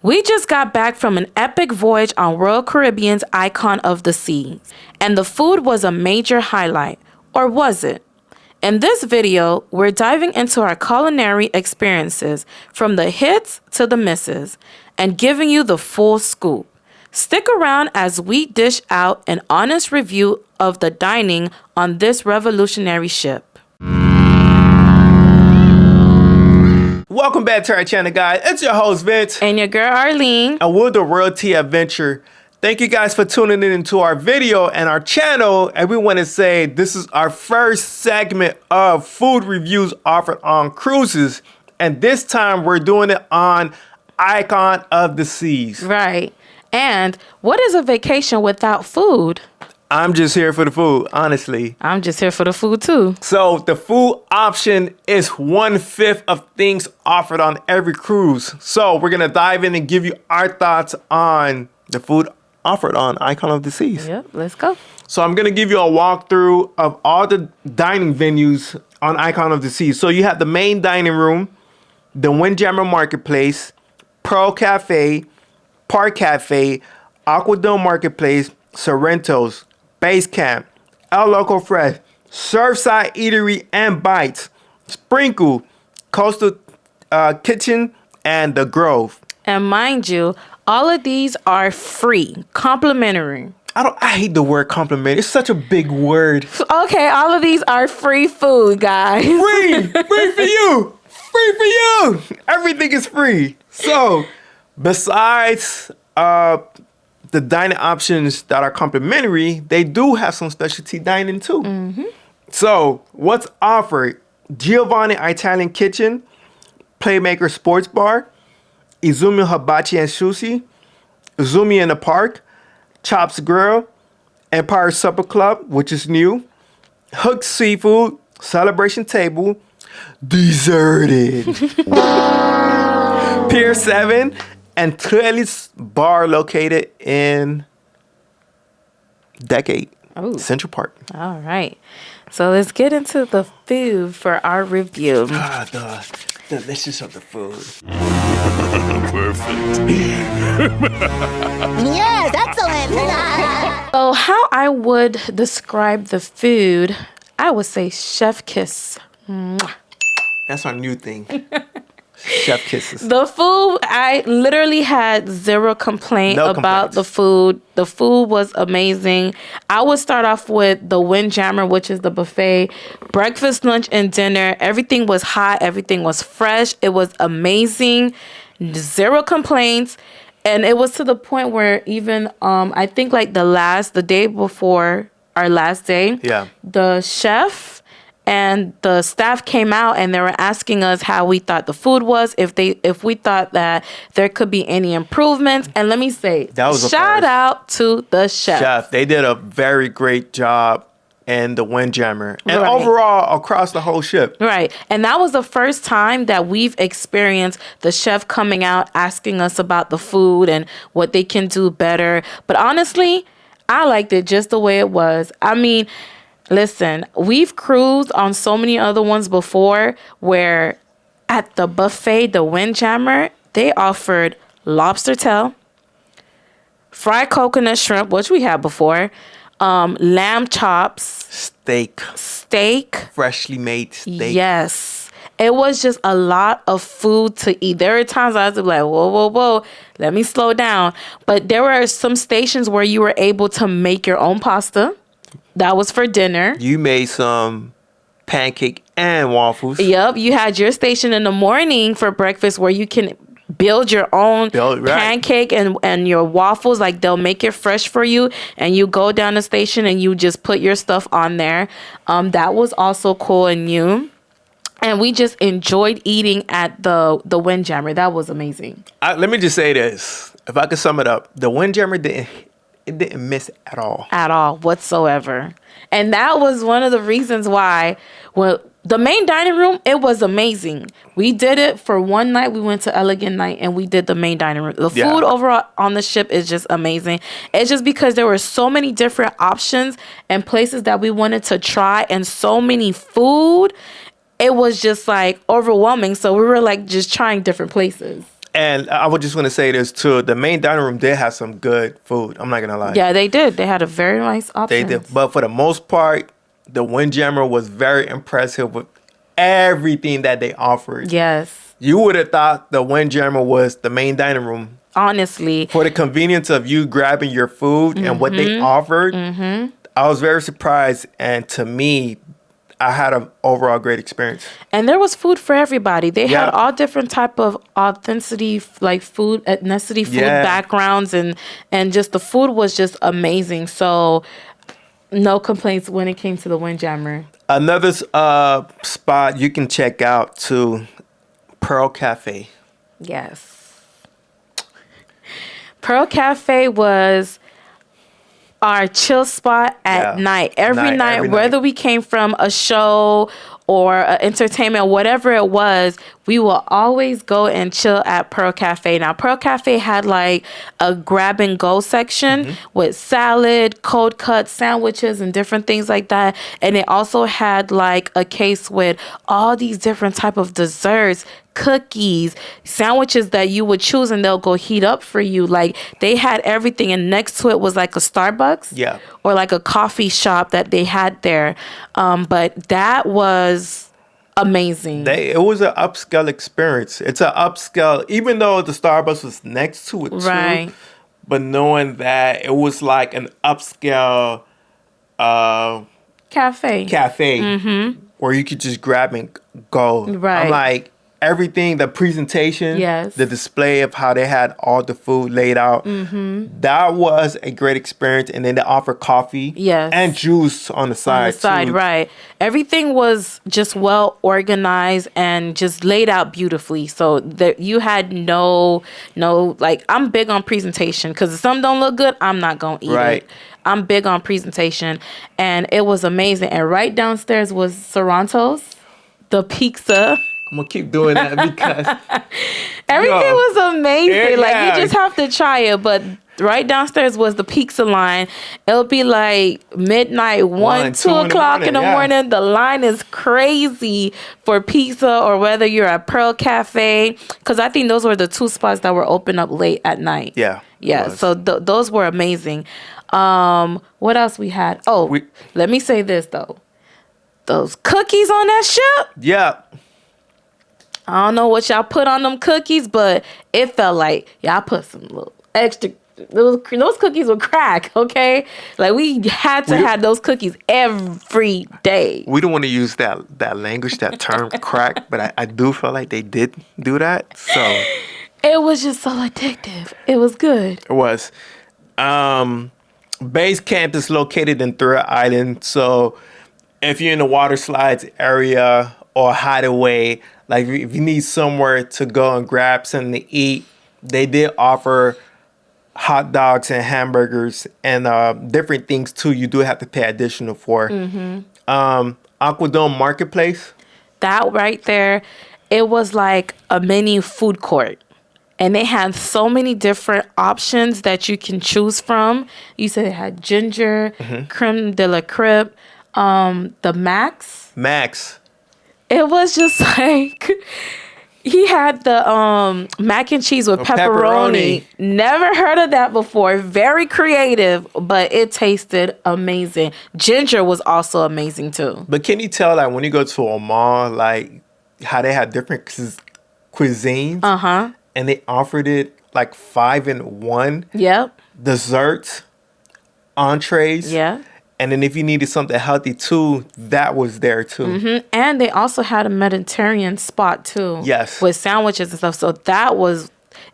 We just got back from an epic voyage on Royal Caribbean's Icon of the Seas, and the food was a major highlight. Or was it? In this video, we're diving into our culinary experiences from the hits to the misses and giving you the full scoop. Stick around as we dish out an honest review of the dining on this revolutionary ship. Welcome back to our channel, guys. It's your host, Vince. And your girl, Arlene. And we're the Royalty Adventure. Thank you guys for tuning in into our video and our channel. And we want to say this is our first segment of food reviews offered on cruises. And this time we're doing it on Icon of the Seas. Right. And what is a vacation without food? I'm just here for the food, honestly. I'm just here for the food too. So the food option is 1/5 of things offered on every cruise. So we're going to dive in and give you our thoughts on the food offered on Icon of the Seas. Yep, let's go. So I'm going to give you a walkthrough of all the dining venues on Icon of the Seas. So you have the main dining room, the Windjammer Marketplace, Pearl Cafe, Park Cafe, Aquadome Marketplace, Sorrento's, Base Camp, El Loco Fresh, Surfside Eatery and Bites, Sprinkle, Coastal Kitchen, and The Grove. And mind you, all of these are free, complimentary. I hate the word complimentary. It's such a big word. Okay, all of these are free food, guys. Free! Free for you! Free for you! Everything is free. So, besides the dining options that are complimentary, they do have some specialty dining too. Mm-hmm. So, what's offered? Giovanni Italian Kitchen, Playmaker Sports Bar, Izumi Hibachi and Sushi, Izumi in the Park, Chops Grill, Empire Supper Club, which is new, Hook Seafood, Celebration Table, Deserted, Pier 7, and Trellis Bar located in Decade, Central Park. All right. So let's get into the food for our review. The delicious of the food. Perfect. Yes, excellent. So how I would describe the food, I would say chef kiss. Mwah. That's our new thing. Chef kisses. The food, I literally had zero complaint about the food. The food was amazing. I would start off with the Windjammer, which is the buffet. Breakfast, lunch, and dinner. Everything was hot. Everything was fresh. It was amazing. Zero complaints. And it was to the point where even, I think like the day before our last day, the chef and the staff came out and they were asking us how we thought the food was, if we thought that there could be any improvements. And let me say, that was shout out to the chef. They did a very great job in the Windjammer and overall across the whole ship. Right. And that was the first time that we've experienced the chef coming out asking us about the food and what they can do better. But honestly, I liked it just the way it was. I mean, listen, we've cruised on so many other ones before where at the buffet, the Windjammer, they offered lobster tail, fried coconut shrimp, which we had before, lamb chops, steak, freshly made steak. Yes. It was just a lot of food to eat. There were times I was like, whoa, let me slow down. But there were some stations where you were able to make your own pasta. That was for dinner. You made some pancake and waffles. Yep. You had your station in the morning for breakfast where you can build your own pancake and your waffles. Like they'll make it fresh for you. And you go down the station and you just put your stuff on there. That was also cool and new. And we just enjoyed eating at the Windjammer. That was amazing. Let me just say this. If I could sum it up, the Windjammer didn't miss at all. At all, whatsoever. And that was one of the reasons why, well, the main dining room, it was amazing. We did it for one night. We went to Elegant Night and we did the main dining room. The food overall on the ship is just amazing. It's just because there were so many different options and places that we wanted to try and so many food. It was just like overwhelming. So we were like just trying different places. And I would just want to say this too. The main dining room did have some good food. I'm not going to lie. Yeah, they did. They had a very nice option. They did. But for the most part, the Windjammer was very impressive with everything that they offered. Yes. You would have thought the Windjammer was the main dining room. Honestly. For the convenience of you grabbing your food and what they offered, I was very surprised. And to me, I had an overall great experience. And there was food for everybody. They had all different type of authenticity, like food, ethnicity, food backgrounds, and just the food was just amazing. So no complaints when it came to the Windjammer. Another spot you can check out too, Pearl Cafe. Yes. Pearl Cafe was our chill spot at night. Every night, whether we came from a show or entertainment, whatever it was, we will always go and chill at Pearl Cafe. Now, Pearl Cafe had like a grab and go section with salad, cold cut sandwiches, and different things like that. And it also had like a case with all these different type of desserts, cookies, sandwiches that you would choose, and they'll go heat up for you. Like they had everything, and next to it was like a Starbucks, or like a coffee shop that they had there. But that was amazing. It was an upscale experience. It's an upscale, even though the Starbucks was next to it too. Right. But knowing that it was like an upscale cafe, where you could just grab and go. Right. I'm like, everything, the presentation, the display of how they had all the food laid out, that was a great experience. And then they offer coffee and juice on the side. Too. Right. Everything was just well organized and just laid out beautifully. So that you had no, like, I'm big on presentation, because if something don't look good, I'm not going to eat it. I'm big on presentation, and it was amazing. And right downstairs was Sorrento's, the pizza. I'm gonna keep doing that because everything was amazing. Like you just have to try it. But right downstairs was the pizza line. It'll be like midnight, 2 o'clock in the morning. The line is crazy for pizza, or whether you're at Pearl Cafe, because I think those were the two spots that were open up late at night. Yeah. So those were amazing. What else we had? Let me say this though. Those cookies on that ship. I don't know what y'all put on them cookies, but it felt like y'all put some little extra. Those cookies were crack, okay? Like we had to have those cookies every day. We don't want to use that language, that term crack, but I do feel like they did do that. So it was just so addictive. It was good. It was. Base camp is located in Thread Island, so if you're in the water slides area or hideaway, like if you need somewhere to go and grab something to eat, they did offer hot dogs and hamburgers and different things too. You do have to pay additional for. Aquadome Marketplace. That right there, it was like a mini food court. And they had so many different options that you can choose from. You said it had ginger, creme de la creme, the Max. It was just like, he had the mac and cheese with pepperoni. Never heard of that before. Very creative, but it tasted amazing. Ginger was also amazing too. But can you tell, like, when you go to a mall, like, how they have different cuisines? And they offered it like 5 in 1. Yep. Desserts, entrees. Yeah. And then if you needed something healthy too, that was there too. And they also had a Mediterranean spot too. Yes. With sandwiches and stuff. So that was,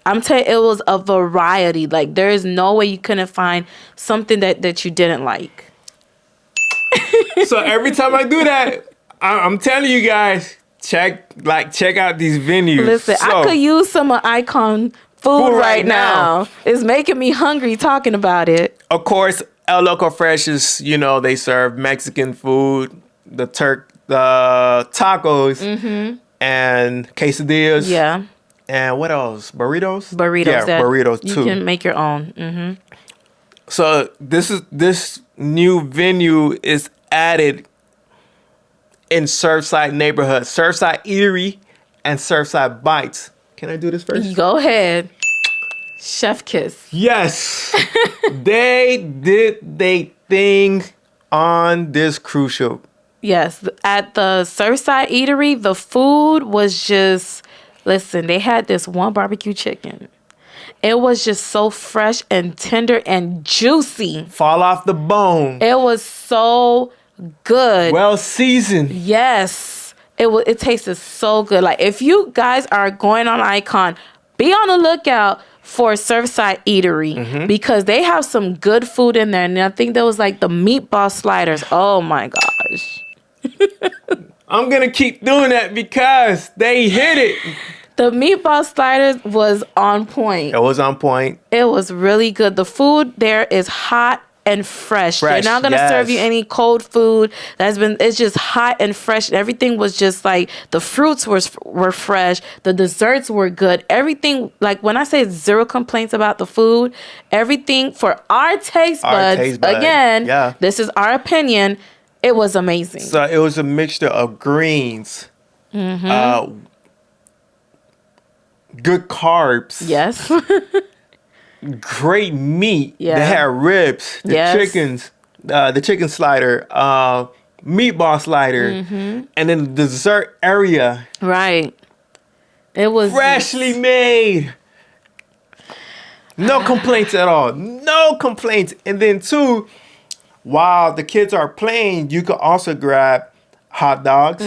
I'm telling you, it was a variety. Like there is no way you couldn't find something that you didn't like. So every time I do that, I'm telling you guys, check out these venues. Listen, I could use some of Icon food right now. It's making me hungry talking about it. Of course, El Loco Fresh is, they serve Mexican food, the tacos, and quesadillas. Yeah. And what else? Burritos? Burritos. Yeah, burritos too. You can make your own. So this new venue is added in Surfside neighborhood, Surfside Eatery and Surfside Bites. Can I do this first? Go ahead. Chef kiss. Yes. They did their thing on this cruise ship. Yes. At the Surfside Eatery, the food was just, listen, they had this one barbecue chicken. It was just so fresh and tender and juicy. Fall off the bone. It was so good. Well seasoned. Yes. It tasted so good. Like, if you guys are going on Icon, be on the lookout for Surfside Eatery because they have some good food in there. And I think there was like the meatball sliders. Oh my gosh. I'm going to keep doing that because they hit it. The meatball sliders was on point. It was on point. It was really good. The food there is hot and fresh. They're not going to serve you any cold food. It's just hot and fresh. Everything was just like, the fruits were fresh. The desserts were good. Everything, like when I say zero complaints about the food, everything for our taste buds, again, this is our opinion, it was amazing. So it was a mixture of greens, good carbs. Yes. Great meat. Yeah. They had ribs, the chicken slider, meatball slider, and then the dessert area. Right. It was freshly made. No complaints at all. No complaints. And then too, while the kids are playing, you could also grab hot dogs,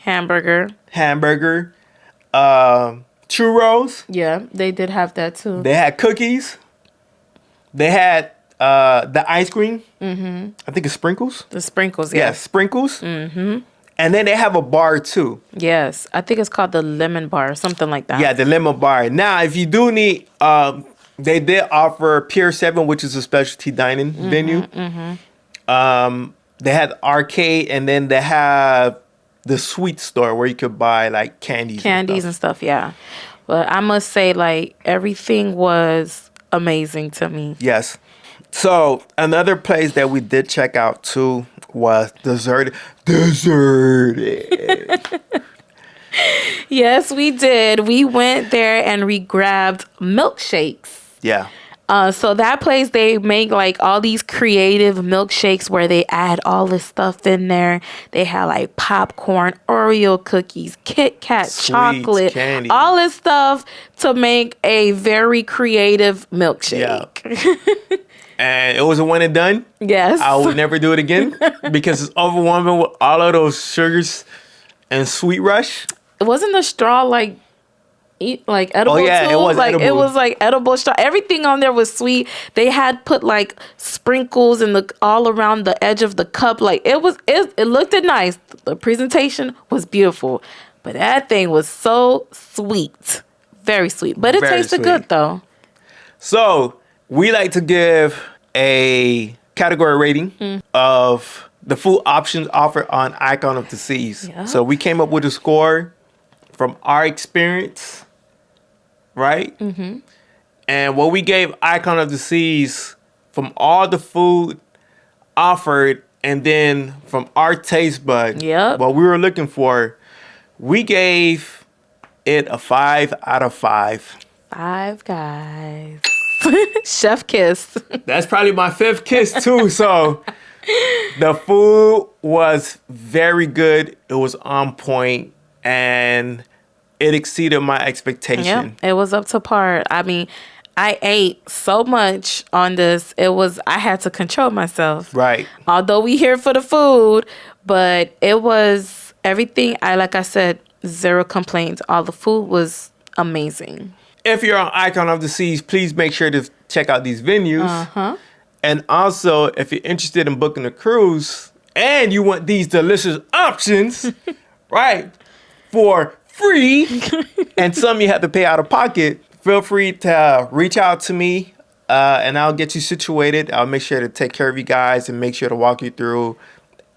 hamburger, churros. Yeah, they did have that too. They had cookies. They had the ice cream. I think it's sprinkles. The sprinkles, yeah. Sprinkles. And then they have a bar too. Yes, I think it's called the lemon bar or something like that. Yeah, the lemon bar. Now, if you do need, they did offer Pier 7, which is a specialty dining venue. They had arcade, and then they have the sweet store where you could buy like candies and stuff. Yeah, but I must say, like, everything was amazing to me. Yes. So another place that we did check out too was Deserted. Yes, we did. We went there and we grabbed milkshakes. Yeah. So that place, they make like all these creative milkshakes where they add all this stuff in there. They had like popcorn, Oreo cookies, Kit Kat, sweets, chocolate, candy, all this stuff to make a very creative milkshake. Yeah. And it was a one and done. Yes. I would never do it again because it's overwhelming with all of those sugars and sweet rush. Wasn't the straw like edible? Oh yeah, too? it was like edible. It was like edible straw. Everything on there was sweet. They had put like sprinkles in all around the edge of the cup. Like it looked nice. The presentation was beautiful, but that thing was so sweet, very sweet. But it tasted good though. So we like to give a category rating of the food options offered on Icon of the Seas. Yep. So we came up with a score from our experience, right? And what we gave Icon of the Seas from all the food offered, and then from our taste bud, what we were looking for, we gave it a 5 out of 5. 5 guys. Chef kiss. That's probably my 5th kiss too. So the food was very good. It was on point, and it exceeded my expectation. Yeah, it was up to par. I mean, I ate so much on this. I had to control myself. Right. Although we here for the food, but it was everything. Like I said, zero complaints. All the food was amazing. If you're on Icon of the Seas, please make sure to check out these venues. And also, if you're interested in booking a cruise and you want these delicious options, right, for free, and some you have to pay out of pocket, feel free to reach out to me and I'll get you situated. I'll make sure to take care of you guys and make sure to walk you through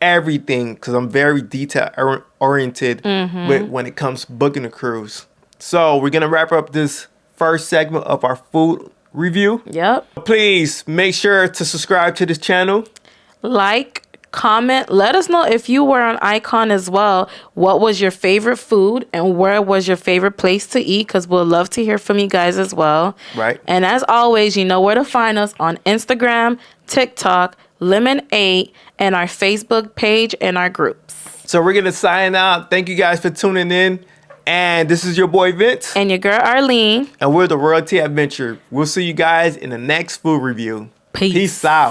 everything because I'm very detail oriented when it comes to booking a cruise. So we're going to wrap up this first segment of our food review. Yep. Please make sure to subscribe to this channel. Like, Comment. Let us know if you were on Icon as well. What was your favorite food and where was your favorite place to eat? Because we'll love to hear from you guys as well. Right. And as always, you know where to find us on Instagram, TikTok, Lemon8, and our Facebook page and our groups. So we're going to sign out. Thank you guys for tuning in. And this is your boy Vince. And your girl Arlene. And we're the Royalty Adventure. We'll see you guys in the next food review. Peace out.